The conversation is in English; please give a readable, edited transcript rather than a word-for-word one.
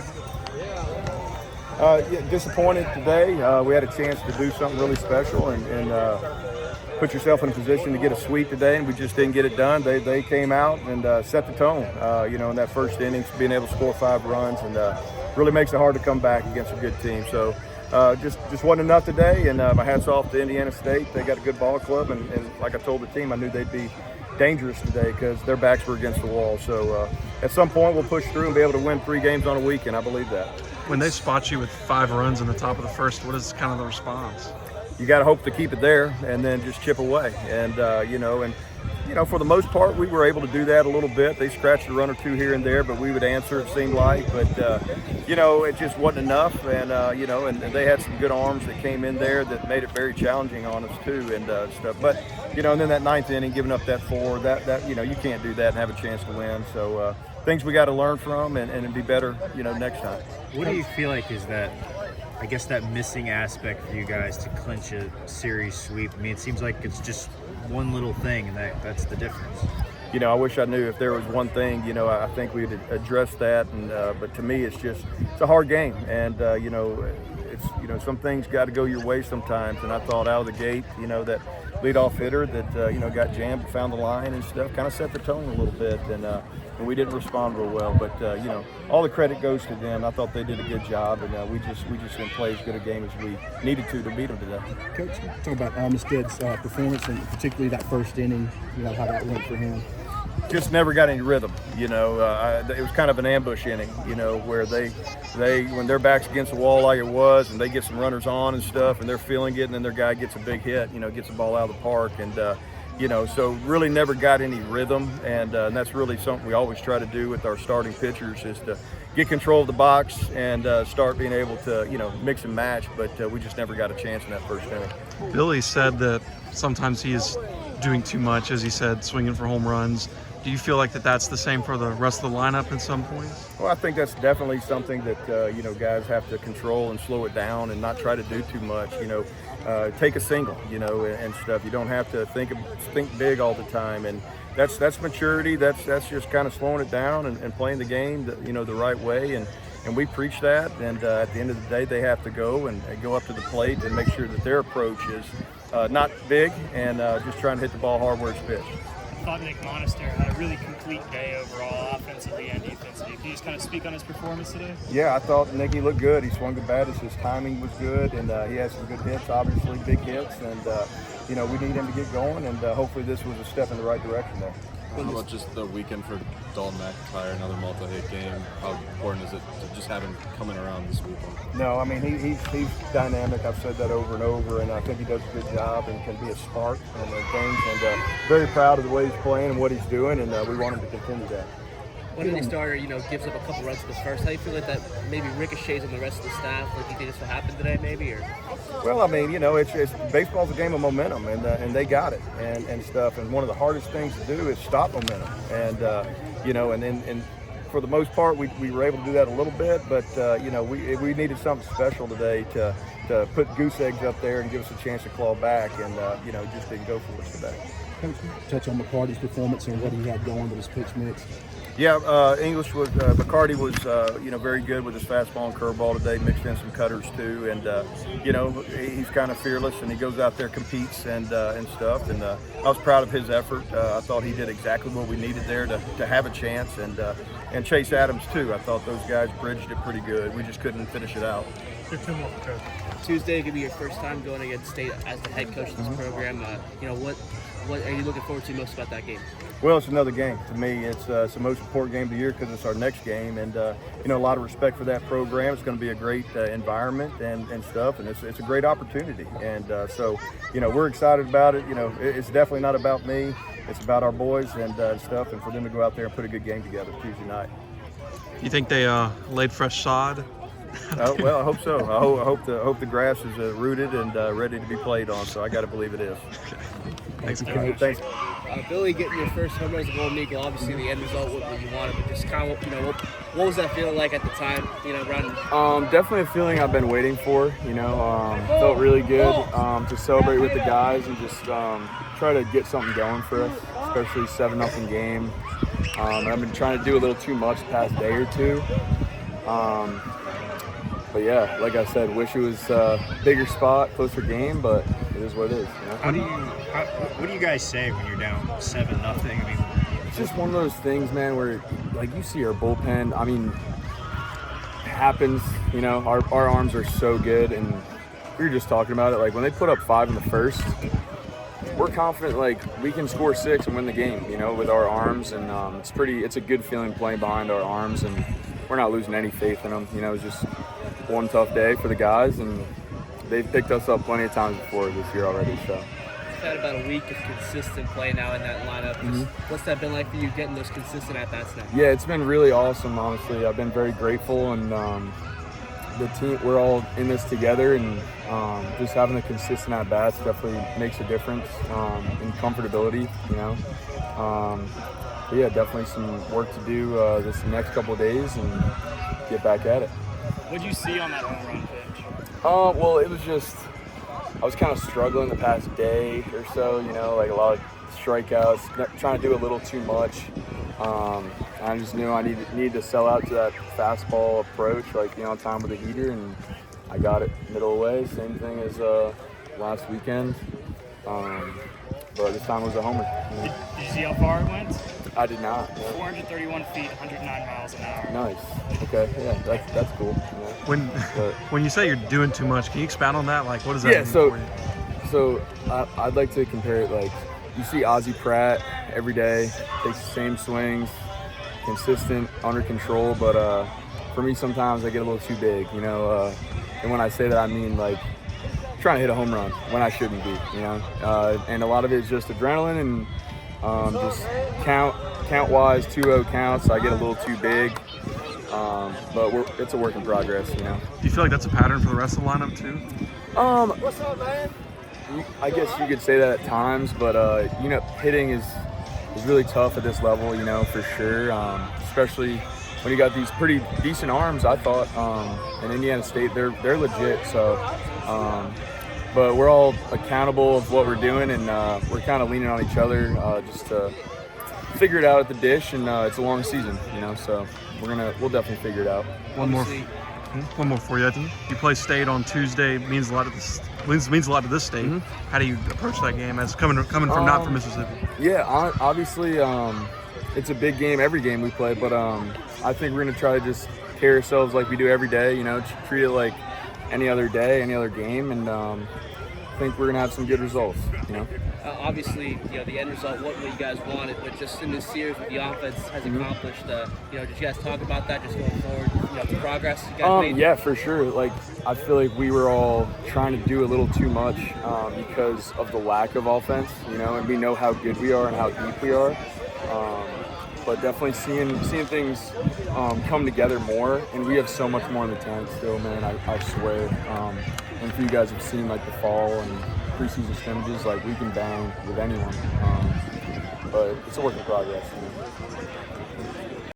statement? Yeah, disappointed today. We had a chance to do something really special and put yourself in a position to get a sweep today, and we just didn't get it done. They came out and set the tone, in that first inning, being able to score 5 runs, and really makes it hard to come back against a good team. So just wasn't enough today, and my hat's off to Indiana State. They got a good ball club, and like I told the team, I knew they'd be dangerous today because their backs were against the wall. So at some point we'll push through and be able to win 3 games on a weekend. I believe that. When they spot you with 5 runs in the top of the first, what is kind of the response? You got to hope to keep it there and then just chip away. And for the most part, we were able to do that a little bit. They scratched a run or 2 here and there, but we would answer, it seemed like. But, it just wasn't enough. And, and they had some good arms that came in there that made it very challenging on us, too, and stuff. But, and then that 9th inning, giving up that 4, that you can't do that and have a chance to win. So things we got to learn from and be better, next time. What do you feel like is that missing aspect for you guys to clinch a series sweep? I mean, it seems like it's just one little thing, and that's the difference. I wish I knew if there was one thing, I think we'd address that. And but to me, it's a hard game, and it's some things got to go your way sometimes. And I thought out of the gate, that leadoff hitter that got jammed, found the line and stuff, kind of set the tone a little bit, and we didn't respond real well. But all the credit goes to them. I thought they did a good job, and we just didn't play as good a game as we needed to beat them today. Coach, talk about Armstead's performance, and particularly that first inning. How that went for him. Just never got any rhythm. It was kind of an ambush inning. Where they when their back's against the wall like it was, and they get some runners on and stuff, and they're feeling it, and then their guy gets a big hit. Gets the ball out of the park, and so really never got any rhythm, and that's really something we always try to do with our starting pitchers is to get control of the box and start being able to mix and match. But we just never got a chance in that first inning. Billy said that sometimes he is doing too much, as he said, swinging for home runs. Do you feel like that's the same for the rest of the lineup at some points? Well, I think that's definitely something that guys have to control and slow it down and not try to do too much. Take a single, and stuff. You don't have to think big all the time, and that's maturity. That's just kind of slowing it down and playing the game the right way. And we preach that. And at the end of the day, they have to go and go up to the plate and make sure that their approach is not big and just trying to hit the ball hard where it's pitched. I thought Nick Monester had a really complete day overall, offensively and defensively. Can you just kind of speak on his performance today? Yeah, I thought Nicky looked good. He swung the batters. His timing was good, and he had some good hits, obviously, big hits. And, we need him to get going, and hopefully this was a step in the right direction there. How about just the weekend for Dalton McIntyre, another multi-hit game? How important is it to just have him coming around this weekend? No, I mean, he's dynamic. I've said that over and over, and I think he does a good job and can be a spark in things. And very proud of the way he's playing and what he's doing, and we want him to continue that. When the starter, gives up a couple runs to the first, how do you feel like that maybe ricochets on the rest of the staff? Like, do you think this will happen today, maybe? Or? Well, I mean, it's baseball's a game of momentum, and they got it and stuff. And one of the hardest things to do is stop momentum. And and for the most part, we were able to do that a little bit. But we needed something special today to put goose eggs up there and give us a chance to claw back, and just didn't go for us today. Coach, touch on McCarty's performance and what he had going with his pitch minutes. Yeah, McCarty was very good with his fastball and curveball today. Mixed in some cutters too, and he's kind of fearless, and he goes out there, competes and stuff. And I was proud of his effort. I thought he did exactly what we needed there to have a chance, and Chase Adams too. I thought those guys bridged it pretty good. We just couldn't finish it out. Tuesday could be your first time going against State as the head coach of this program. What are you looking forward to most about that game? Well, it's another game. To me, it's the most important game of the year because it's our next game, and a lot of respect for that program. It's going to be a great environment and stuff, and it's a great opportunity. And so we're excited about it. It's definitely not about me. It's about our boys and stuff, and for them to go out there and put a good game together Tuesday night. You think they laid fresh sod? Well, I hope so. I hope the grass is rooted and ready to be played on. So I got to believe it is. Thanks, Coach. Thanks. Billy, getting your first home run as a Golden Eagle, obviously the end result wasn't what you wanted, but just kind of, what was that feeling like at the time, running? Definitely a feeling I've been waiting for, felt really good to celebrate with the guys and just try to get something going for us, especially 7-0 game. I've been trying to do a little too much the past day or two. But yeah, like I said, wish it was a bigger spot, closer game, but it is what it is. You know? What do you guys say when you're down 7-0? I mean, It's just one of those things, man, where like you see our bullpen. I mean, it happens. You know, our arms are so good, and we were just talking about it. Like when they put up 5 in the first, we're confident like we can score 6 and win the game. You know, with our arms, and it's a good feeling playing behind our arms, and we're not losing any faith in them. You know, it's just one tough day for the guys, and they've picked us up plenty of times before this year already. So. You've had about a week of consistent play now in that lineup. What's that been like for you, getting those consistent at-bats now? Yeah, it's been really awesome, honestly. I've been very grateful, and the team, we're all in this together, and just having the consistent at-bats definitely makes a difference in comfortability, you know. But yeah, definitely some work to do this next couple of days and get back at it. What did you see on that home run pitch? Well, it was just, I was kind of struggling the past day or so, you know, like a lot of strikeouts, trying to do a little too much. I just knew I needed to sell out to that fastball approach, like, you know, time with the heater, and I got it middle away. Same thing as last weekend. But this time it was a homer. You know? Did you see how far it went? I did not. No. 431 feet, 109 miles an hour. Nice. Okay. Yeah, that's cool. You know? When you say you're doing too much, can you expound on that? Like, what does that mean for you? So I'd like to compare it like you see Ozzie Pratt every day, takes the same swings, consistent, under control. But for me, sometimes I get a little too big, you know. And when I say that, I mean like trying to hit a home run when I shouldn't be, you know. And a lot of it is just adrenaline and just count-wise, 2-0 counts. I get a little too big, but it's a work in progress, you know. Do you feel like that's a pattern for the rest of the lineup too? What's up, man? I guess you could say that at times, but you know, hitting is really tough at this level, you know, for sure. Especially when you got these pretty decent arms. I thought in Indiana State they're legit. So, but we're all accountable of what we're doing, and we're kind of leaning on each other just to figure it out at the dish. And it's a long season, you know, so we'll definitely figure it out. One more for you. You play State on Tuesday. Means a lot to this state. How do you approach that game as coming from not from Mississippi? Yeah, obviously it's a big game every game we play, but I think we're gonna try to just carry ourselves like we do every day. You know, treat it like any other day, any other game, and I think we're gonna have some good results. You know. Obviously, you know, the end result wasn't what you guys wanted, but just in this series, what the offense has accomplished, you know, did you guys talk about that just going forward, you know, the progress you guys made? Yeah, for sure. Like, I feel like we were all trying to do a little too much because of the lack of offense, you know, and we know how good we are and how deep we are. But definitely seeing things come together more, and we have so much more in the tank still, man, I swear. And if you guys have seen, like, the fall and preseason scrimmages, like, we can bang with anyone. But it's a work in progress. You know?